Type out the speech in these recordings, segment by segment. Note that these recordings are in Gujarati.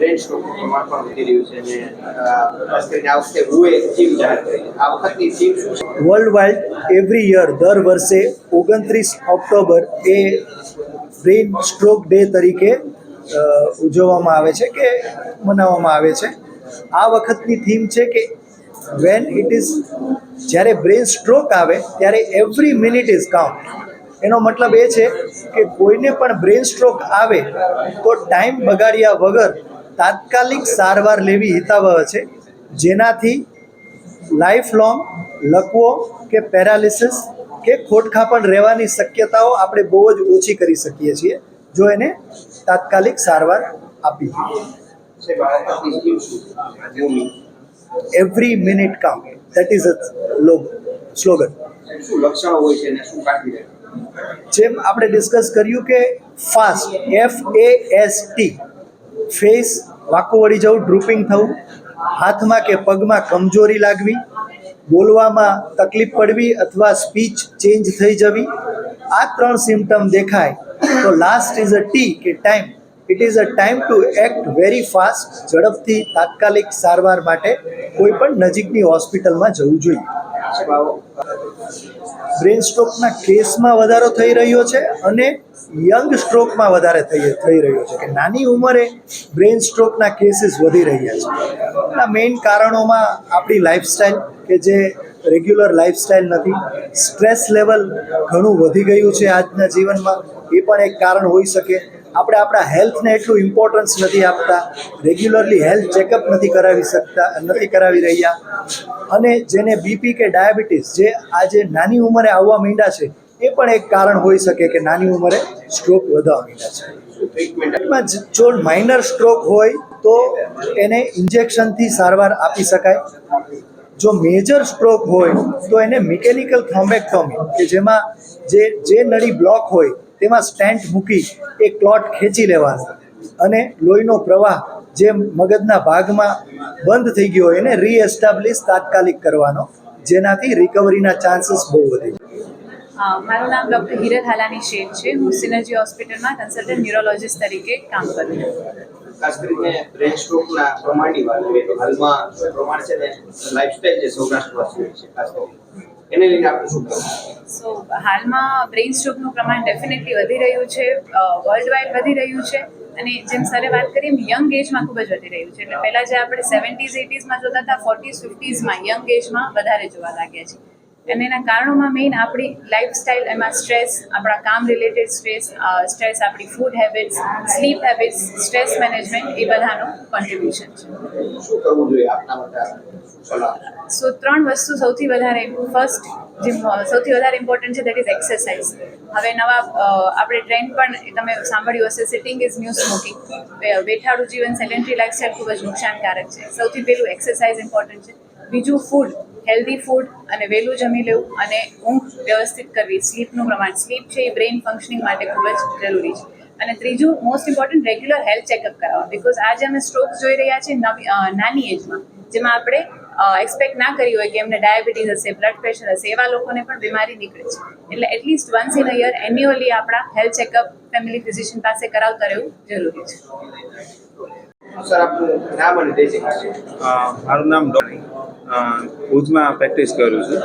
બ્રેન સ્ટ્રોકનું પ્રમાણ પણ વધી રહ્યું છે અને ખાસ કરીને આ વખતે હુએ થીમ જાહેર કરી છે. આ વખતની થીમ શું છે? વર્લ્ડ વાઇડ એવરી યર દર વર્ષે 29 ઓક્ટોબર એ બ્રેન સ્ટ્રોક ડે તરીકે ઉજવવામાં આવે છે કે મનાવવામાં આવે છે. આ વખતની થીમ છે કે વેન ઇટ ઇઝ જ્યારે બ્રેન સ્ટ્રોક આવે ત્યારે એવરી મિનિટ ઇઝ કાઉન્ટ. એનો મતલબ એ છે કે કોઈને પણ બ્રેન સ્ટ્રોક આવે તો ટાઈમ બગાડ્યા વગર તાત્કાલિક સારવાર લેવી હિતાવહ છે, જેનાથી લાઈફ લોંગ લકવો કે પેરાલિસિસ કે ખોટખાપણ રહેવાની શક્યતાઓ આપણે બહુ જ ઓછી કરી શકીએ છીએ જો એને તાત્કાલિક સારવાર આપી. Every minute count, that is a slogan. શું લક્ષણો હોય છે અને શું કાઢી રહે? જેમ આપણે ડિસ્કસ કર્યું કે ફાસ્ટ FAST, ફેસ વાંકું વળી જવું, ડ્રૂપિંગ થવું, હાથમાં કે પગમાં કમજોરી લાગવી, બોલવામાં તકલીફ પડવી અથવા સ્પીચ ચેન્જ થઈ જવી. આ 3 સિમ્ટમ દેખાય તો લાસ્ટ ઇઝ અ ટી કે time. It is a time to act very fast. ઝડપથી તાત્કાલિક સારવાર માટે કોઈ પણ નજીકની હોસ્પિટલમાં જવું જોઈએ. બ્રેન સ્ટ્રોકના કેસમાં વધારો થઈ રહ્યો છે અને યંગ સ્ટ્રોકમાં વધારે થઈ રહ્યો છે કે નાની ઉંમરે બ્રેન સ્ટ્રોકના કેસીસ વધી રહ્યા છે. એના મેઇન કારણોમાં આપણી લાઈફસ્ટાઈલ કે જે રેગ્યુલર લાઈફસ્ટાઈલ નથી, સ્ટ્રેસ લેવલ ઘણું વધી ગયું છે આજના જીવનમાં, એ પણ એક કારણ હોઈ શકે. આપણે આપણા હેલ્થને એટલું ઇમ્પોર્ટન્સ નથી આપતા, રેગ્યુલરલી હેલ્થ ચેકઅપ નથી કરાવી રહ્યા, અને જેને બીપી કે ડાયાબિટીસ જે આજે નાની ઉંમરે આવવા માંડ્યા છે એ પણ એક કારણ હોઈ શકે કે નાની ઉંમરે સ્ટ્રોક વધવા માંડ્યા છે. ટ્રીટમેન્ટમાં જો માઇનર સ્ટ્રોક હોય તો એને ઇન્જેક્શનથી સારવાર આપી શકાય. જો મેજર સ્ટ્રોક હોય તો એને મિકેનિકલ થ્રોમ્બેક્ટોમી કે જેમાં જે નળી બ્લોક હોય તેમાં સ્ટેન્ટ મૂકી એ ક્લોટ ખેંચી લેવાનો અને લોહીનો પ્રવાહ જે મગજના ભાગમાં બંધ થઈ ગયો હોય એને રીએસ્ટાબ્લિશ તાત્કાલિક કરવાનો, જેનાથી રિકવરીના ચાન્સીસ બહુ વધે. મારું નામ ડૉક્ટર હિરલ હાલાની શેખ છે. હું સિનર્જી હોસ્પિટલમાં કન્સલ્ટન્ટ ન્યુરોલોજીસ્ટ તરીકે કામ કરું છું. ખાસ કરીને બ્રેન સ્ટ્રોકના પ્રમાણની વાત કરીએ તો હાલમાં પ્રમાણ છે ને લાઈફસ્ટાઈલ જે સૌરાષ્ટ્રવાસીઓ છે ખાસ કરીને એને લઈને આપણે શું કહેવું? સો હાલમાં બ્રેન સ્ટ્રોકનું પ્રમાણ ડેફિનેટલી વધી રહ્યું છે, વર્લ્ડ વાઇડ વધી રહ્યું છે, અને જેમ સરે વાત કરી એમ યંગ એજમાં ખૂબ જ વધી રહ્યું છે. એટલે પહેલાં જે આપણે 70s 80sમાં જોતા હતા, 40s 50sમાં યંગ એજમાં વધારે જોવા લાગ્યા છે. અને એના કારણોમાં મેઇન આપણી લાઈફસ્ટાઈલ, એમાં સ્ટ્રેસ, આપણા કામ રિલેટેડ સ્ટ્રેસ, આપણી food habits, sleep habits, stress management, એ બધાનું કોન્ટ્રીબ્યુશન છે. શું કરવું જોઈએ આપના માટે સલાહ? સો 3 વસ્તુ સૌથી વધારે ઇમ્પોર્ટન્ટ છે, દેટ ઇઝ એક્સરસાઇઝ. હવે નવા આપણે ટ્રેન્ડ પણ તમે સાંભળ્યું હશે, સિટિંગ ઇઝ ન્યૂ સ્મોકિંગ. બેઠાડું જીવન, સેડેન્ટરી લાઈફસ્ટાઈલ ખૂબ જ નુકસાનકારક છે. સૌથી પહેલું એક્સરસાઇઝ ઇમ્પોર્ટન્ટ છે. બીજું ફૂડ, હેલ્ધી ફૂડ અને વહેલું જમી લેવું, અને ઊંઘ વ્યવસ્થિત કરવી, સ્લીપનું પ્રમાણ. સ્લીપ છે એ બ્રેઇન ફંક્શનિંગ માટે ખૂબ જ જરૂરી છે. અને ત્રીજું most important, regular health checkup કરાવવા. બિકોઝ આજે અમે સ્ટ્રોક જોઈ રહ્યા છીએ નાની એજમાં, જેમાં આપણે એક્સપેક્ટ ના કરી હોય કે એમને ડાયાબિટીસ હશે, બ્લડ પ્રેશર હશે, એવા લોકોને પણ બીમારી નીકળે છે. એટલે at least once in a year annually આપણા હેલ્થ ચેકઅપ ફેમિલી ફિઝિશિયન પાસે કરાવતા રહેવું જરૂરી છે. સર આપનું નામ અને ડેઝિગ્નેશન? મારું નામ ભુજમાં પ્રેક્ટિસ કરું છું.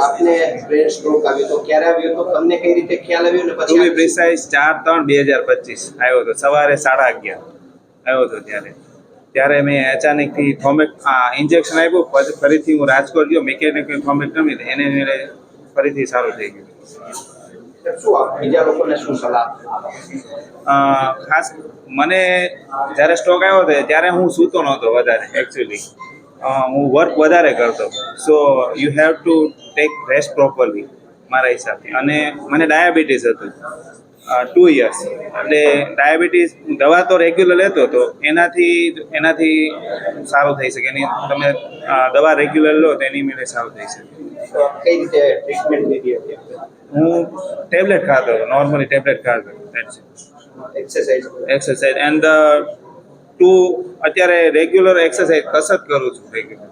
આપને બ્રેન સ્ટ્રોક આવ્યો તો ક્યારે આવ્યો તો તમને કઈ રીતે ખ્યાલ આવ્યો ને ટુ પછી? બી પ્રિસાઇઝ 4/3/2025 આવ્યો હતો. સવારે 11:30 આવ્યો હતો. ત્યારે મેં અચાનકથી ઇન્જેક્શન આપ્યું. પછી ફરીથી હું રાજકોટ ગયો, મિકેનિકલ થ્રોમ્બેક્ટોમી, એને મેળે ફરીથી સારું થઈ ગયું. શું આપ બીજા લોકોને શું સલાહ? ખાસ મને જ્યારે સ્ટ્રોક આવ્યો હતો ત્યારે હું સૂતો નહોતો વધારે. એકચ્યુઅલી હું વર્ક વધારે કરતો. So you have to take rest properly મારા હિસાબથી. અને મને ડાયાબિટીસ હતું 2 years. એટલે ડાયાબિટીસ દવા તો રેગ્યુલર લેતો હતો, એનાથી સારું થઈ શકે. એની તમે દવા રેગ્યુલર લો તો એની મેળે સારું થઈ શકે. કઈ રીતે ટ્રીટમેન્ટ લીધી હતી? હું ટેબ્લેટ ખાતો હતો, નોર્મલી ટેબ્લેટ ખાતો. એક્સરસાઇઝ એન્ડ અત્યારે રેગ્યુલર એક્સરસાઇઝ કસરત કરું છું રેગ્યુલર.